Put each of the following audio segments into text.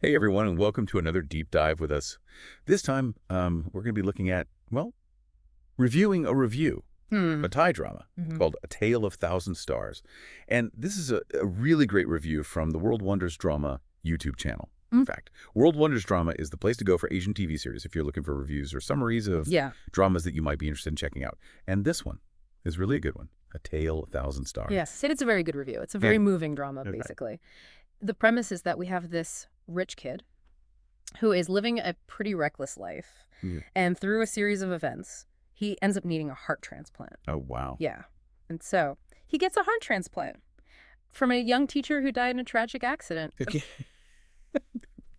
Hey everyone, and welcome to another deep dive with us. This time, we're going to be looking at, well, reviewing a review, a Thai drama called A Tale of Thousand Stars. And this is a really great review from the World Wonders Drama YouTube channel. In fact, World Wonders Drama is the place to go for Asian TV series if you're looking for reviews or summaries of dramas that you might be interested in checking out. And this one is really a good one, A Tale of Thousand Stars. Yes, it's a very good review. It's a very moving drama, basically. The premise is that we have this rich kid who is living a pretty reckless life. And through a series of events, he ends up needing a heart transplant. Oh, wow. Yeah. And so he gets a heart transplant from a young teacher who died in a tragic accident.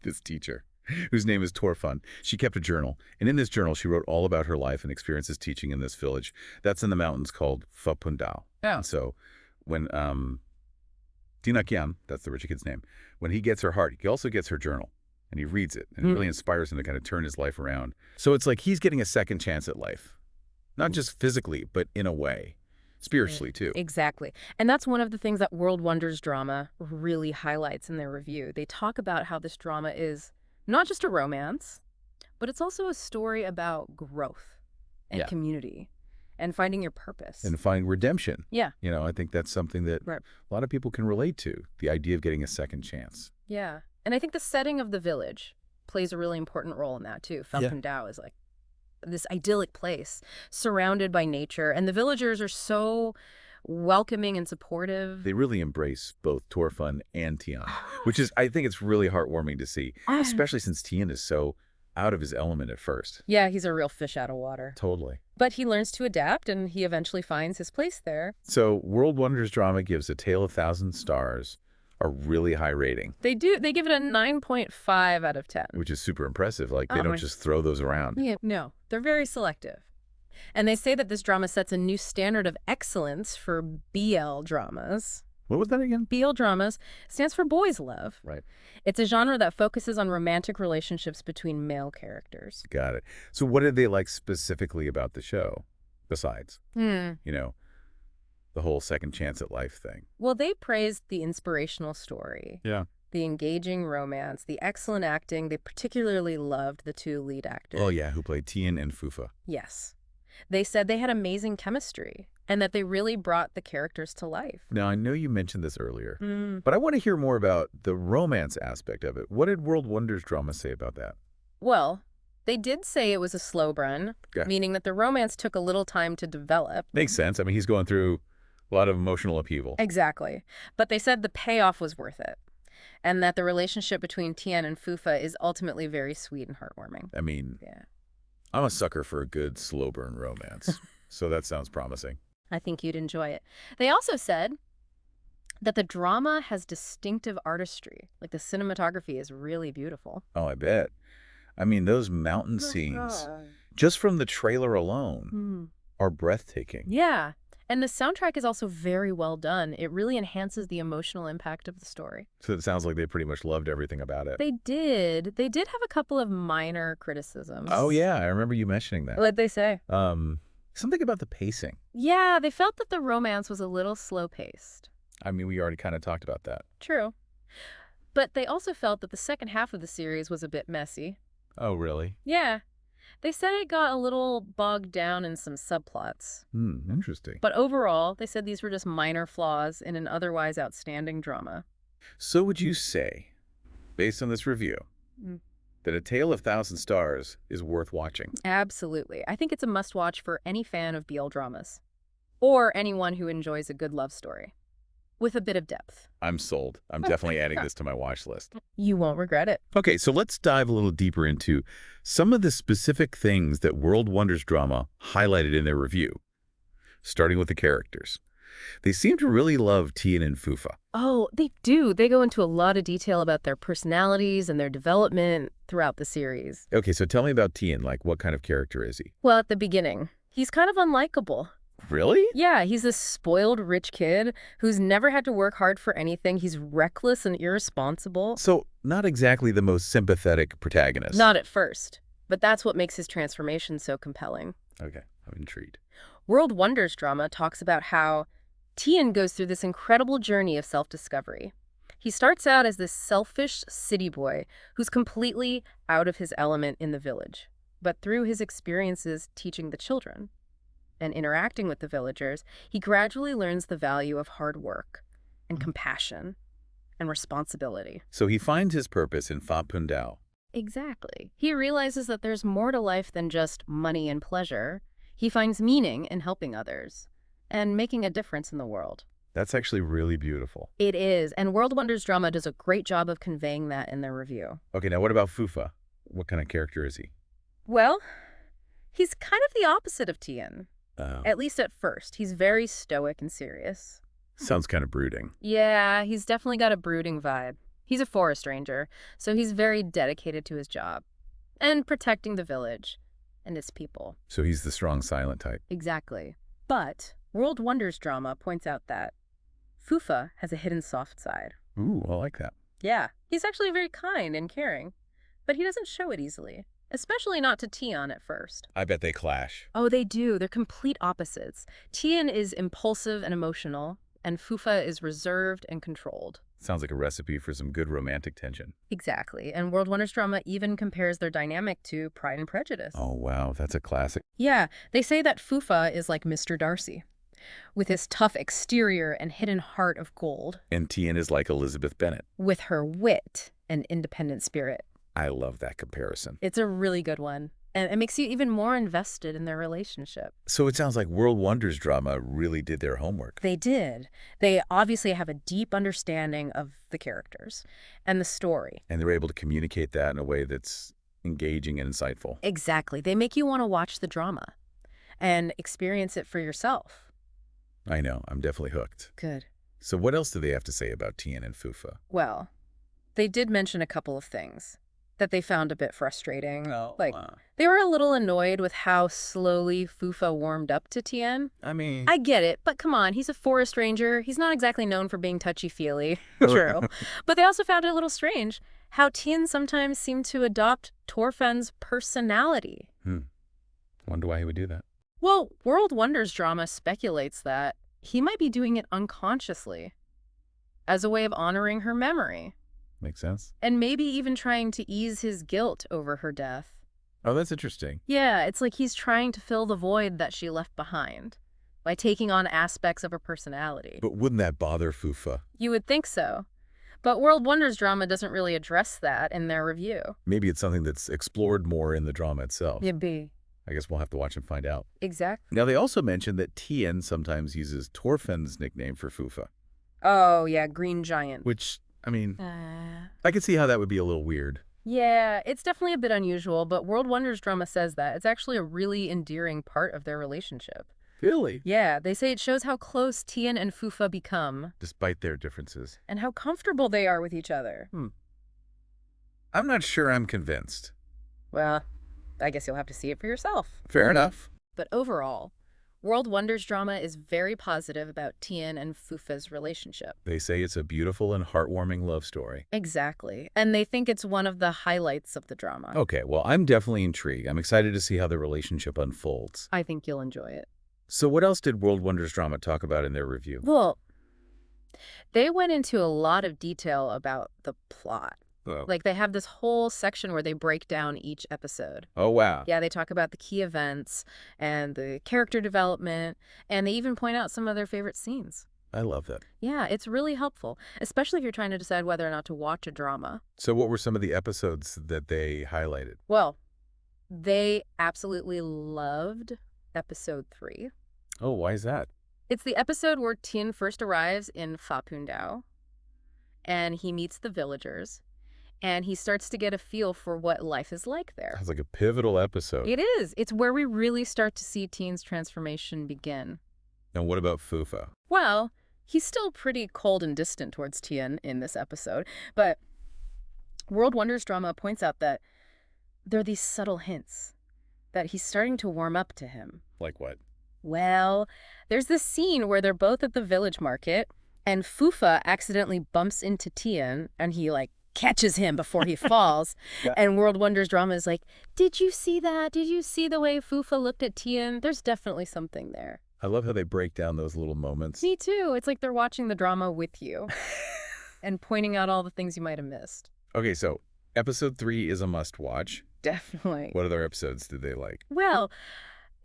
This teacher, whose name is Torfun, she kept a journal. And in this journal, she wrote all about her life and experiences teaching in this village. That's in the mountains called Phapundao. Yeah. And so when Dinakiam, that's the rich kid's name, when he gets her heart, he also gets her journal. And he reads it. And it really inspires him to kind of turn his life around. So it's like he's getting a second chance at life. Not just physically, but in a way. Spiritually, too. Exactly. And that's one of the things that World Wonders Drama really highlights in their review. They talk about how this drama is not just a romance, but it's also a story about growth and community and finding your purpose. And finding redemption. Yeah. You know, I think that's something that a lot of people can relate to, the idea of getting a second chance. Yeah. And I think the setting of the village plays a really important role in that, too. Phapundao is like this idyllic place surrounded by nature, and the villagers are so welcoming and supportive. They really embrace both Torfun and Tian, which is, I think it's really heartwarming to see, especially since Tian is so out of his element at first. Yeah, he's a real fish out of water. Totally. But he learns to adapt, and he eventually finds his place there. So World Wonders Drama gives A Tale of Thousand Stars a really high rating. They do. They give it a 9.5 out of 10. Which is super impressive. Like, they don't just throw those around. Yeah, no, they're very selective. And they say that this drama sets a new standard of excellence for BL dramas. What was that again? BL dramas stands for boys love. Right. It's a genre that focuses on romantic relationships between male characters. Got it. So what did they like specifically about the show, besides, you know, the whole second chance at life thing? Well, they praised the inspirational story. Yeah. The engaging romance, the excellent acting. They particularly loved the two lead actors. Oh, yeah, who played Tian and Fufa. Yes. They said they had amazing chemistry and that they really brought the characters to life. Now, I know you mentioned this earlier, but I want to hear more about the romance aspect of it. What did World Wonders Drama say about that? Well, they did say it was a slow burn, meaning that the romance took a little time to develop. Makes sense. I mean, he's going through a lot of emotional upheaval. Exactly. But they said the payoff was worth it, and that the relationship between Tian and Fufa is ultimately very sweet and heartwarming. I mean, I'm a sucker for a good slow burn romance, so that sounds promising. I think you'd enjoy it. They also said that the drama has distinctive artistry. Like, the cinematography is really beautiful. Oh, I bet. I mean, those mountain scenes, just from the trailer alone, are breathtaking. Yeah. And the soundtrack is also very well done. It really enhances the emotional impact of the story. So it sounds like they pretty much loved everything about it. They did. They did have a couple of minor criticisms. Oh, yeah. I remember you mentioning that. What'd they say? Something about the pacing. Yeah, they felt that the romance was a little slow-paced. I mean, we already kind of talked about that. True. But they also felt that the second half of the series was a bit messy. Oh, really? Yeah. They said it got a little bogged down in some subplots. Interesting. But overall, they said these were just minor flaws in an otherwise outstanding drama. So would you say, based on this review, that A Tale of Thousand Stars is worth watching? Absolutely. I think it's a must-watch for any fan of BL dramas, or anyone who enjoys a good love story with a bit of depth. I'm sold. I'm definitely adding this to my watch list. You won't regret it. Okay, so let's dive a little deeper into some of the specific things that World Wonders Drama highlighted in their review, starting with the characters. They seem to really love Tian and Fufa. Oh, they do. They go into a lot of detail about their personalities and their development throughout the series. Okay, so tell me about Tian. Like, what kind of character is he? Well, at the beginning, he's kind of unlikable. Really? Yeah, he's this spoiled rich kid who's never had to work hard for anything. He's reckless and irresponsible. So, not exactly the most sympathetic protagonist. Not at first, but that's what makes his transformation so compelling. Okay, I'm intrigued. World Wonders Drama talks about how Tian goes through this incredible journey of self-discovery. He starts out as this selfish city boy who's completely out of his element in the village. But through his experiences teaching the children and interacting with the villagers, he gradually learns the value of hard work and compassion and responsibility. So he finds his purpose in Pha Phun Dao. Exactly. He realizes that there's more to life than just money and pleasure. He finds meaning in helping others and making a difference in the world. That's actually really beautiful. It is, and World Wonders Drama does a great job of conveying that in their review. Okay, now what about Fufa? What kind of character is he? Well, he's kind of the opposite of Tien. Oh. At least at first. He's very stoic and serious. Sounds kind of brooding. Yeah, he's definitely got a brooding vibe. He's a forest ranger, so he's very dedicated to his job and protecting the village and its people. So he's the strong, silent type. Exactly. But World Wonders Drama points out that Fufa has a hidden soft side. Ooh, I like that. Yeah, he's actually very kind and caring, but he doesn't show it easily, especially not to Tien at first. I bet they clash. Oh, they do. They're complete opposites. Tien is impulsive and emotional, and Fufa is reserved and controlled. Sounds like a recipe for some good romantic tension. Exactly. And World Wonders Drama even compares their dynamic to Pride and Prejudice. Oh, wow. That's a classic. Yeah, they say that Fufa is like Mr. Darcy, with his tough exterior and hidden heart of gold. And Tien is like Elizabeth Bennet. With her wit and independent spirit. I love that comparison. It's a really good one. And it makes you even more invested in their relationship. So it sounds like World Wonders Drama really did their homework. They did. They obviously have a deep understanding of the characters and the story. And they're able to communicate that in a way that's engaging and insightful. Exactly. They make you want to watch the drama and experience it for yourself. I know. I'm definitely hooked. Good. So what else do they have to say about Tien and Fufa? Well, they did mention a couple of things that they found a bit frustrating. They were a little annoyed with how slowly Fufa warmed up to Tien. I get it, but come on, he's a forest ranger. He's not exactly known for being touchy-feely. True. But they also found it a little strange how Tien sometimes seemed to adopt Torfen's personality. Wonder why he would do that. Well, World Wonders Drama speculates that he might be doing it unconsciously as a way of honoring her memory. Makes sense. And maybe even trying to ease his guilt over her death. Oh, that's interesting. Yeah, it's like he's trying to fill the void that she left behind by taking on aspects of her personality. But wouldn't that bother Fufa? You would think so. But World Wonders Drama doesn't really address that in their review. Maybe it's something that's explored more in the drama itself. Maybe. I guess we'll have to watch and find out. Exactly. Now, they also mentioned that Tien sometimes uses Torfen's nickname for Fufa. Oh, yeah, Green Giant. Which, I could see how that would be a little weird. Yeah, it's definitely a bit unusual, but World Wonders Drama says that. It's actually a really endearing part of their relationship. Really? Yeah, they say it shows how close Tien and Fufa become. Despite their differences. And how comfortable they are with each other. I'm not sure I'm convinced. Well, I guess you'll have to see it for yourself. Fair enough. But overall, World Wonders Drama is very positive about Tien and Fufa's relationship. They say it's a beautiful and heartwarming love story. Exactly. And they think it's one of the highlights of the drama. Okay, well, I'm definitely intrigued. I'm excited to see how the relationship unfolds. I think you'll enjoy it. So what else did World Wonders Drama talk about in their review? Well, they went into a lot of detail about the plot. Oh. Like, they have this whole section where they break down each episode. Oh, wow. Yeah, they talk about the key events and the character development, and they even point out some of their favorite scenes. I love that. Yeah, it's really helpful, especially if you're trying to decide whether or not to watch a drama. So what were some of the episodes that they highlighted? Well, they absolutely loved episode 3. Oh, why is that? It's the episode where Tien first arrives in Pha Phun Dao, and he meets the villagers. And he starts to get a feel for what life is like there. Sounds like a pivotal episode. It is. It's where we really start to see Tien's transformation begin. And what about Fufa? Well, he's still pretty cold and distant towards Tien in this episode, but World Wonders Drama points out that there are these subtle hints that he's starting to warm up to him. Like what? Well, there's this scene where they're both at the village market, and Fufa accidentally bumps into Tien, and he, catches him before he falls. Yeah. And World Wonders Drama is like, did you see that? Did you see the way Fufa looked at Tien? There's definitely something there. I love how they break down those little moments. Me too. It's like they're watching the drama with you. and pointing out all the things you might have missed. Okay, so episode 3 is a must-watch. Definitely. What other episodes did they like? Well,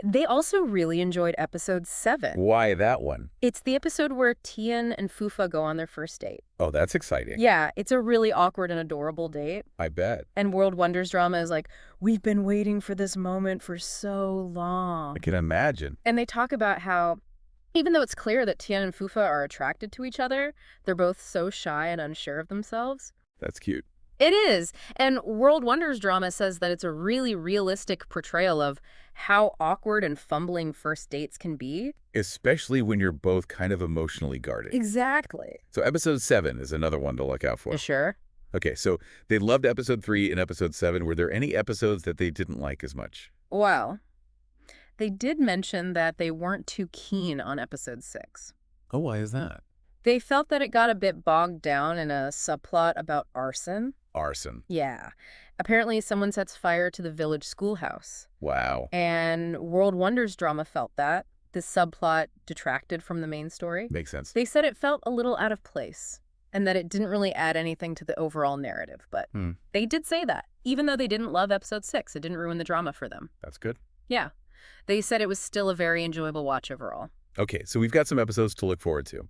they also really enjoyed episode 7. Why that one? It's the episode where Tian and Fufa go on their first date. Oh, that's exciting. Yeah, it's a really awkward and adorable date. I bet. And World Wonders Drama is like, we've been waiting for this moment for so long. I can imagine. And they talk about how, even though it's clear that Tian and Fufa are attracted to each other, they're both so shy and unsure of themselves. That's cute. It is. And World Wonders Drama says that it's a really realistic portrayal of how awkward and fumbling first dates can be. Especially when you're both kind of emotionally guarded. Exactly. So episode 7 is another one to look out for. Sure. Okay, so they loved episode 3 and episode 7. Were there any episodes that they didn't like as much? Well, they did mention that they weren't too keen on episode 6. Oh, why is that? They felt that it got a bit bogged down in a subplot about arson. Arson. Yeah. Apparently, someone sets fire to the village schoolhouse. Wow. And World Wonders Drama felt that. This subplot detracted from the main story. Makes sense. They said it felt a little out of place and that it didn't really add anything to the overall narrative. But they did say that. Even though they didn't love episode 6, it didn't ruin the drama for them. That's good. Yeah. They said it was still a very enjoyable watch overall. Okay, so we've got some episodes to look forward to.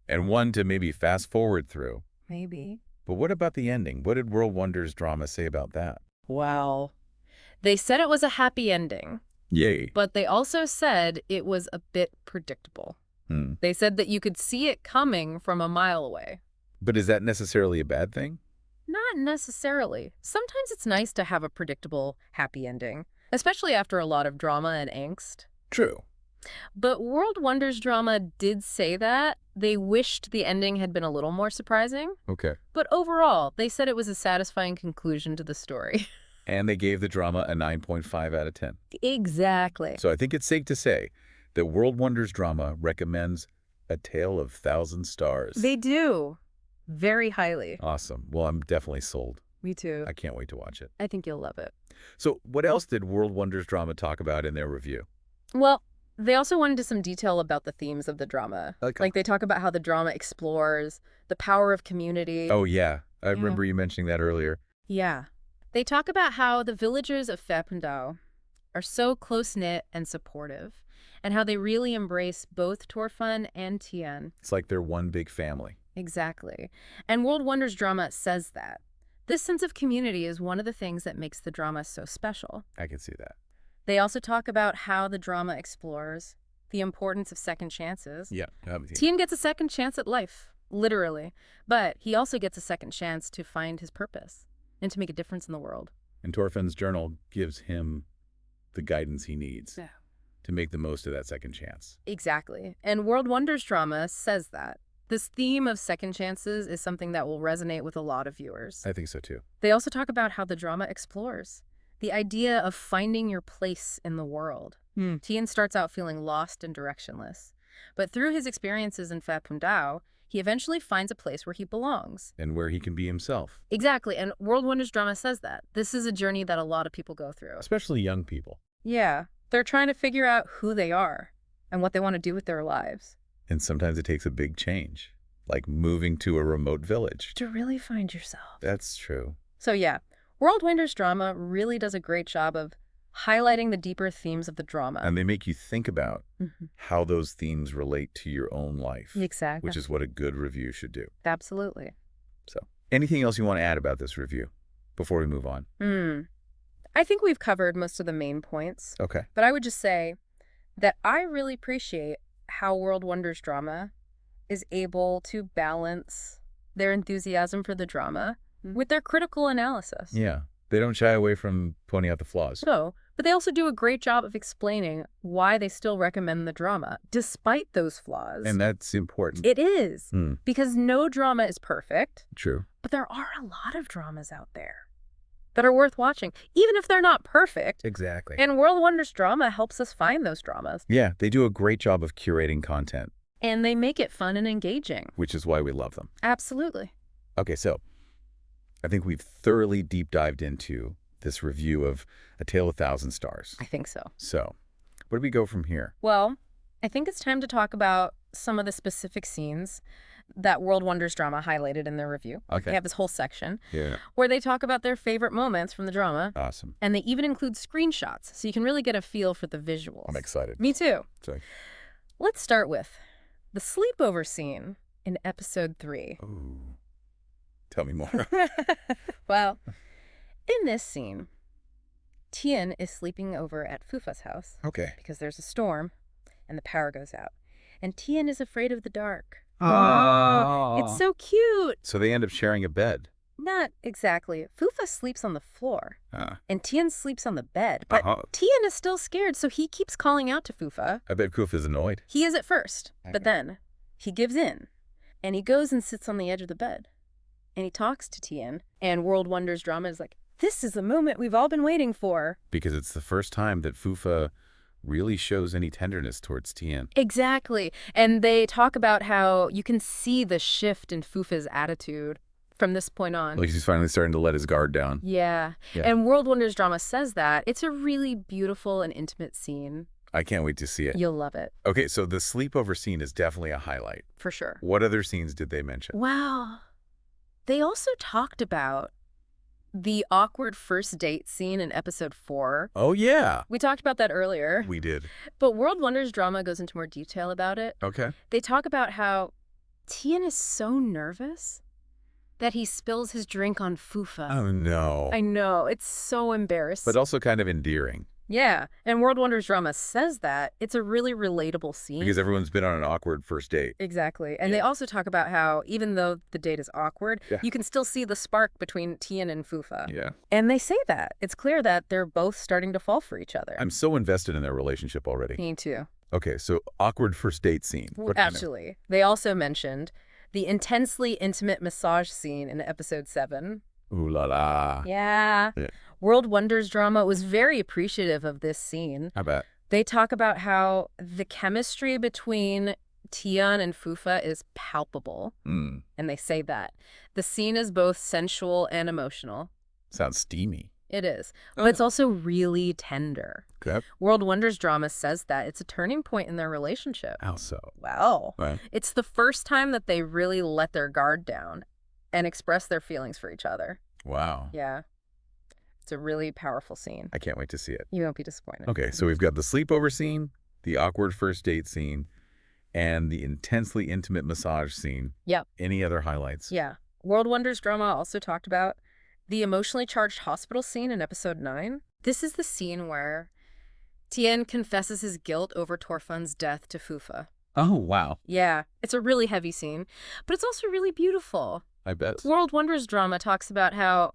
And one to maybe fast forward through. Maybe. But what about the ending? What did World Wonders Drama say about that? Wow. They said it was a happy ending. Yay. But they also said it was a bit predictable. They said that you could see it coming from a mile away. But is that necessarily a bad thing? Not necessarily. Sometimes it's nice to have a predictable, happy ending, especially after a lot of drama and angst. True. But World Wonders Drama did say that. They wished the ending had been a little more surprising. Okay. But overall, they said it was a satisfying conclusion to the story. And they gave the drama a 9.5 out of 10. Exactly. So I think it's safe to say that World Wonders Drama recommends A Tale of Thousand Stars. They do. Very highly. Awesome. Well, I'm definitely sold. Me too. I can't wait to watch it. I think you'll love it. So what else did World Wonders Drama talk about in their review? Well, they also went into some detail about the themes of the drama. Okay. Like they talk about how the drama explores the power of community. Oh, yeah. I remember you mentioning that earlier. Yeah. They talk about how the villagers of Phra Phundao are so close-knit and supportive, and how they really embrace both Torfun and Tian. It's like they're one big family. Exactly. And World Wonders Drama says that. This sense of community is one of the things that makes the drama so special. I can see that. They also talk about how the drama explores the importance of second chances. Yeah. Tian gets a second chance at life, literally. But he also gets a second chance to find his purpose and to make a difference in the world. And Torfin's journal gives him the guidance he needs to make the most of that second chance. Exactly. And World Wonders Drama says that. This theme of second chances is something that will resonate with a lot of viewers. I think so, too. They also talk about how the drama explores the idea of finding your place in the world. Tian starts out feeling lost and directionless. But through his experiences in Phra Phundao, he eventually finds a place where he belongs. And where he can be himself. Exactly. And World Wonders Drama says that. This is a journey that a lot of people go through. Especially young people. Yeah. They're trying to figure out who they are and what they want to do with their lives. And sometimes it takes a big change, like moving to a remote village. To really find yourself. That's true. So yeah, World Wonders Drama really does a great job of highlighting the deeper themes of the drama. And they make you think about how those themes relate to your own life. Exactly. Which is what a good review should do. Absolutely. So, anything else you want to add about this review before we move on? I think we've covered most of the main points. Okay. But I would just say that I really appreciate how World Wonders Drama is able to balance their enthusiasm for the drama with their critical analysis. Yeah. They don't shy away from pointing out the flaws. No, but they also do a great job of explaining why they still recommend the drama, despite those flaws. And that's important. It is, because no drama is perfect. True. But there are a lot of dramas out there that are worth watching, even if they're not perfect. Exactly. And World Wonders Drama helps us find those dramas. Yeah, they do a great job of curating content. And they make it fun and engaging. Which is why we love them. Absolutely. Okay, so I think we've thoroughly deep dived into this review of A Tale of Thousand Stars. I think so. So, where do we go from here? Well, I think it's time to talk about some of the specific scenes that World Wonders drama highlighted in their review. Okay. They have this whole section Yeah. where they talk about their favorite moments from the drama. Awesome. And they even include screenshots, so you can really get a feel for the visuals. I'm excited. Me too. Sorry. Let's start with the sleepover scene in episode 3. Ooh. Tell me more. Well, in this scene, Tien is sleeping over at Fufa's house. Okay. Because there's a storm and the power goes out. And Tien is afraid of the dark. Oh. It's so cute. So they end up sharing a bed. Not exactly. Fufa sleeps on the floor. Ah. And Tien sleeps on the bed. But Tien is still scared, so he keeps calling out to Fufa. I bet Kuf is annoyed. He is at first, Okay. but then he gives in. And he goes and sits on the edge of the bed. And he talks to Tien. And World Wonders drama is like, this is the moment we've all been waiting for. Because it's the first time that Fufa really shows any tenderness towards Tien. Exactly. And they talk about how you can see the shift in Fufa's attitude from this point on. Like he's finally starting to let his guard down. Yeah. And World Wonders drama says that. It's a really beautiful and intimate scene. I can't wait to see it. You'll love it. Okay, so the sleepover scene is definitely a highlight. For sure. What other scenes did they mention? Wow. They also talked about the awkward first date scene in episode 4. Oh, yeah. We talked about that earlier. We did. But World Wonders drama goes into more detail about it. Okay. They talk about how Tien is so nervous that he spills his drink on Fufa. Oh, no. I know. It's so embarrassing. But also kind of endearing. Yeah. And World Wonders drama says that. It's a really relatable scene. Because everyone's been on an awkward first date. Exactly. And they also talk about how even though the date is awkward, you can still see the spark between Tien and Fufa. Yeah. And they say that. It's clear that they're both starting to fall for each other. I'm so invested in their relationship already. Me too. Okay, so awkward first date scene. What kind of- Actually, they also mentioned the intensely intimate massage scene in episode 7. Ooh la la. Yeah. World Wonders drama was very appreciative of this scene. I bet. They talk about how the chemistry between Tien and Fufa is palpable. And they say that. The scene is both sensual and emotional. Sounds steamy. It is. But it's also really tender. Okay. World Wonders drama says that it's a turning point in their relationship. How so? Well, Right. it's the first time that they really let their guard down and express their feelings for each other. Wow. Yeah. It's a really powerful scene. I can't wait to see it. You won't be disappointed. Okay, so we've got the sleepover scene, the awkward first date scene, and the intensely intimate massage scene. Yep. Any other highlights? Yeah. World Wonders drama also talked about the emotionally charged hospital scene in episode 9. This is the scene where Tien confesses his guilt over Torfun's death to Fufa. Oh, wow. Yeah, it's a really heavy scene, but it's also really beautiful. I bet. World Wonders drama talks about how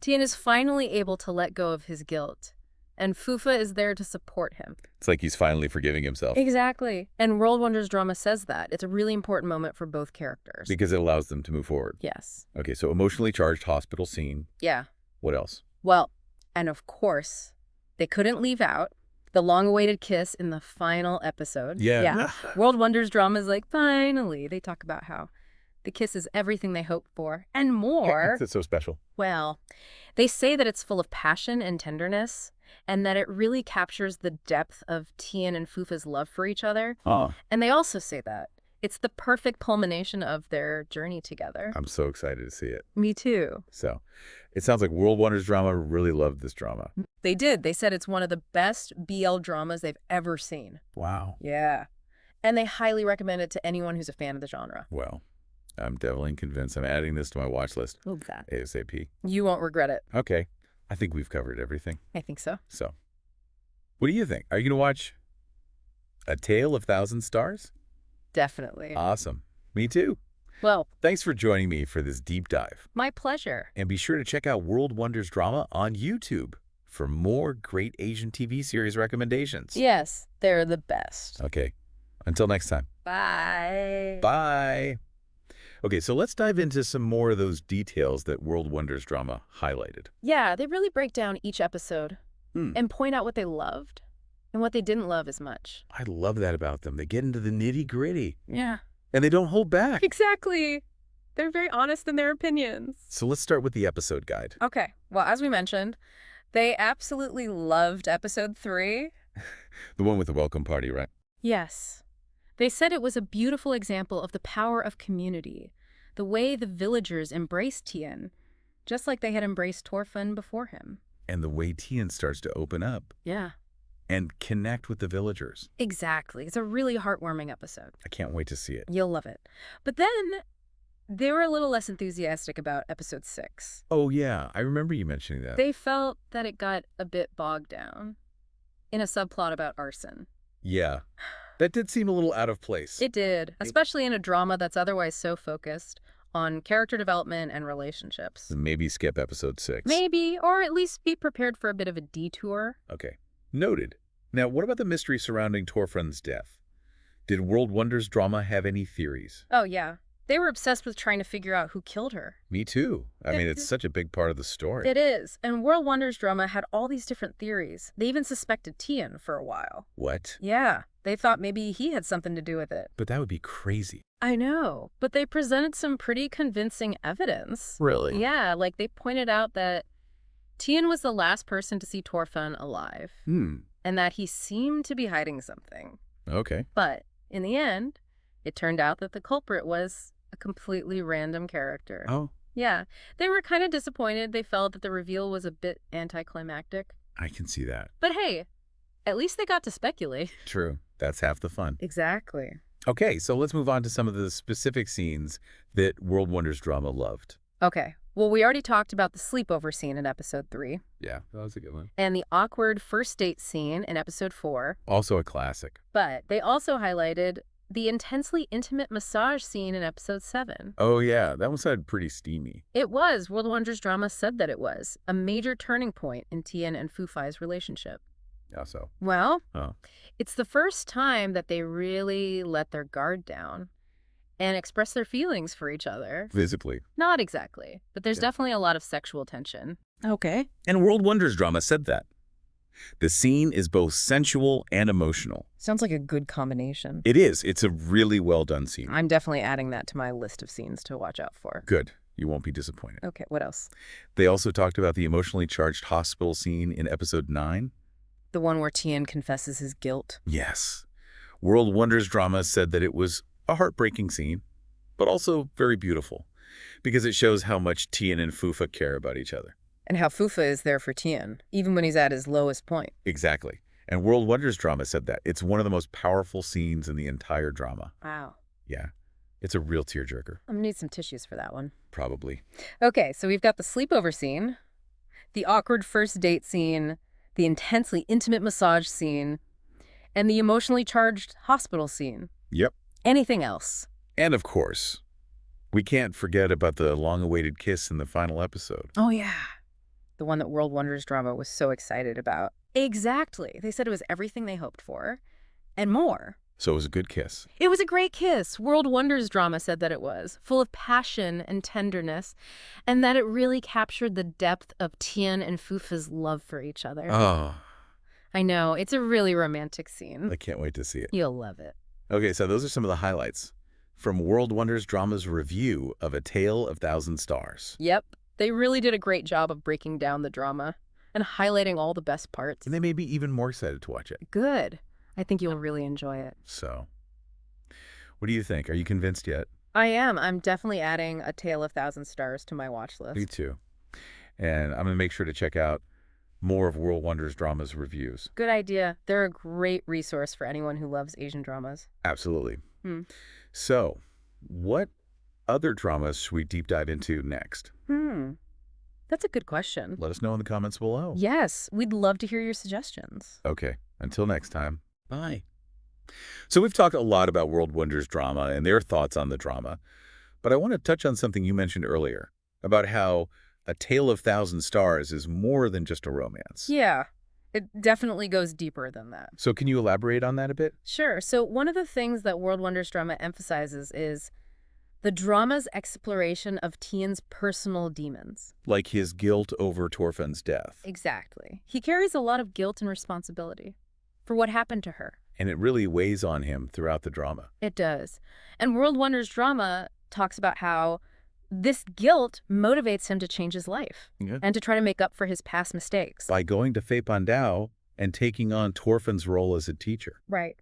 Tien is finally able to let go of his guilt, and Fufa is there to support him. It's like he's finally forgiving himself. Exactly. And World Wonders drama says that. It's a really important moment for both characters. Because it allows them to move forward. Yes. Okay, so emotionally charged hospital scene. Yeah. What else? Well, and of course, they couldn't leave out the long-awaited kiss in the final episode. Yeah. World Wonders drama is like, finally. They talk about how the kiss is everything they hoped for and more. It's so special. Well, they say that it's full of passion and tenderness, and that it really captures the depth of Tien and Fufa's love for each other. Oh. And they also say that it's the perfect culmination of their journey together. I'm so excited to see it. Me too. So it sounds like World Wonders drama really loved this drama. They did. They said it's one of the best BL dramas they've ever seen. Wow. Yeah. And they highly recommend it to anyone who's a fan of the genre. Well, I'm definitely convinced. I'm adding this to my watch list. Love that. ASAP. You won't regret it. Okay. I think we've covered everything. I think so. So, what do you think? Are you going to watch A Tale of Thousand Stars? Definitely. Awesome. Me too. Well, Thanks for joining me for this deep dive. my pleasure. And be sure to check out World Wonders Drama on YouTube for more great Asian TV series recommendations. Yes, they're the best. Okay. Until next time. Bye. Bye. Okay, so let's dive into some more of those details that World Wonders Drama highlighted. Yeah, they really break down each episode Hmm. and point out what they loved and what they didn't love as much. I love that about them. They get into the nitty-gritty, Yeah. and they don't hold back. Exactly. They're very honest in their opinions. So let's start with the episode guide. Okay. Well, as we mentioned, they absolutely loved episode 3. The one with the welcome party, right? Yes. They said it was a beautiful example of the power of community, the way the villagers embraced Tien, just like they had embraced Thorfinn before him. And the way Tien starts to open up. Yeah. And connect with the villagers. Exactly. It's a really heartwarming episode. I can't wait to see it. You'll love it. But then they were a little less enthusiastic about episode 6. Oh, yeah. I remember you mentioning that. They felt that it got a bit bogged down in a subplot about arson. Yeah. That did seem a little out of place. It did, especially in a drama that's otherwise so focused on character development and relationships. Maybe skip episode 6. Maybe, or at least be prepared for a bit of a detour. Okay. Noted. Now, what about the mystery surrounding Thorfinn's death? Did World Wonders Drama have any theories? Oh, yeah. They were obsessed with trying to figure out who killed her. Me too. I mean, it's such a big part of the story. It is. And World Wonders Drama had all these different theories. They even suspected Tien for a while. What? Yeah. They thought maybe he had something to do with it. But that would be crazy. I know. But they presented some pretty convincing evidence. Really? Yeah. Like they pointed out that Tien was the last person to see Thorfinn alive. And that he seemed to be hiding something. Okay. But in the end, it turned out that the culprit was a completely random character. Oh. Yeah. They were kind of disappointed. They felt that the reveal was a bit anticlimactic. I can see that. But hey, at least they got to speculate. True. That's half the fun. Exactly. Okay, so let's move on to some of the specific scenes that World Wonders Drama loved. Okay. Well, we already talked about the sleepover scene in episode 3. Yeah, that was a good one. And the awkward first date scene in episode 4. Also a classic. But they also highlighted the intensely intimate massage scene in episode 7. Oh, yeah. That one sounded pretty steamy. It was. World Wonders Drama said that it was a major turning point in Tien and Fufai's relationship. How so? Well, it's the first time that they really let their guard down and express their feelings for each other. Visibly. Not exactly, but there's definitely a lot of sexual tension. Okay. And World Wonders Drama said that. The scene is both sensual and emotional. Sounds like a good combination. It is. It's a really well-done scene. I'm definitely adding that to my list of scenes to watch out for. Good. You won't be disappointed. Okay, what else? They also talked about the emotionally charged hospital scene in episode 9. The one where Tien confesses his guilt? Yes. World Wonders Drama said that it was a heartbreaking scene, but also very beautiful, because it shows how much Tien and Fufa care about each other. And how Fufa is there for Tien, even when he's at his lowest point. Exactly. And World Wonders Drama said that. It's one of the most powerful scenes in the entire drama. Wow. Yeah. It's a real tearjerker. I'm gonna need some tissues for that one. Probably. Okay, so we've got the sleepover scene, the awkward first date scene, the intensely intimate massage scene, and the emotionally charged hospital scene. Yep. Anything else? And of course, we can't forget about the long-awaited kiss in the final episode. Oh, yeah. The one that World Wonders Drama was so excited about. Exactly. They said it was everything they hoped for, and more. So it was a good kiss. It was a great kiss. World Wonders Drama said that it was, full of passion and tenderness, and that it really captured the depth of Tien and Fufa's love for each other. Oh. I know. It's a really romantic scene. I can't wait to see it. You'll love it. Okay, so those are some of the highlights from World Wonders Drama's review of A Tale of Thousand Stars. Yep. They really did a great job of breaking down the drama and highlighting all the best parts. And they made me even more excited to watch it. Good. I think you'll really enjoy it. So, what do you think? Are you convinced yet? I am. I'm definitely adding A Tale of Thousand Stars to my watch list. Me too. And I'm going to make sure to check out more of World Wonders Drama's reviews. Good idea. They're a great resource for anyone who loves Asian dramas. Absolutely. So, what other dramas should we deep dive into next? That's a good question. Let us know in the comments below. Yes, we'd love to hear your suggestions. Okay, until next time, bye. So we've talked a lot about World Wonders Drama and their thoughts on the drama, but I want to touch on something you mentioned earlier about how A Tale of Thousand Stars is more than just a romance. Yeah, it definitely goes deeper than that. So can you elaborate on that a bit? Sure. So one of the things that World Wonders Drama emphasizes is the drama's exploration of Tien's personal demons. Like his guilt over Thorfinn's death. Exactly. He carries a lot of guilt and responsibility for what happened to her. And it really weighs on him throughout the drama. It does. And World Wonders Drama talks about how this guilt motivates him to change his life and to try to make up for his past mistakes. By going to Fei Pandao and taking on Thorfinn's role as a teacher. Right.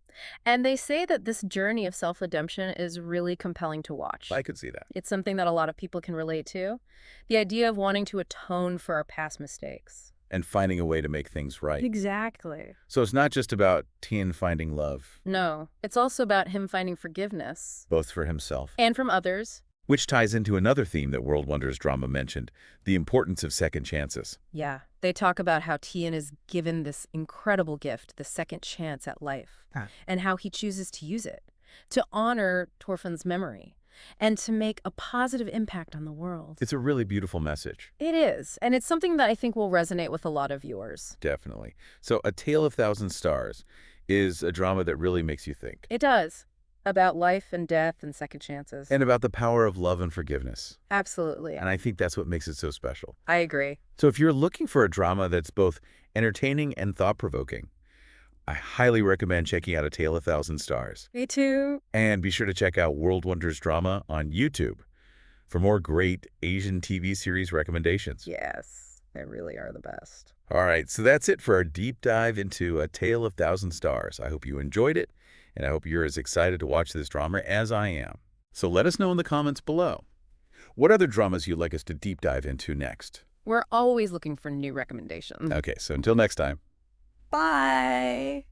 And they say that this journey of self-redemption is really compelling to watch. I could see that. It's something that a lot of people can relate to. The idea of wanting to atone for our past mistakes. And finding a way to make things right. Exactly. So it's not just about Tien finding love. No, it's also about him finding forgiveness. Both for himself. And from others. Which ties into another theme that World Wonders Drama mentioned, the importance of second chances. Yeah, they talk about how Tien is given this incredible gift, the second chance at life, and how he chooses to use it, to honor Torfin's memory, and to make a positive impact on the world. It's a really beautiful message. It is, and it's something that I think will resonate with a lot of viewers. Definitely. So A Tale of Thousand Stars is a drama that really makes you think. It does. About life and death and second chances. And about the power of love and forgiveness. Absolutely. And I think that's what makes it so special. I agree. So if you're looking for a drama that's both entertaining and thought-provoking, I highly recommend checking out A Tale of Thousand Stars. Me too. And be sure to check out World Wonders Drama on YouTube for more great Asian TV series recommendations. Yes, they really are the best. All right, so that's it for our deep dive into A Tale of Thousand Stars. I hope you enjoyed it, and I hope you're as excited to watch this drama as I am. So let us know in the comments below. What other dramas you'd like us to deep dive into next? We're always looking for new recommendations. Okay, so until next time. Bye.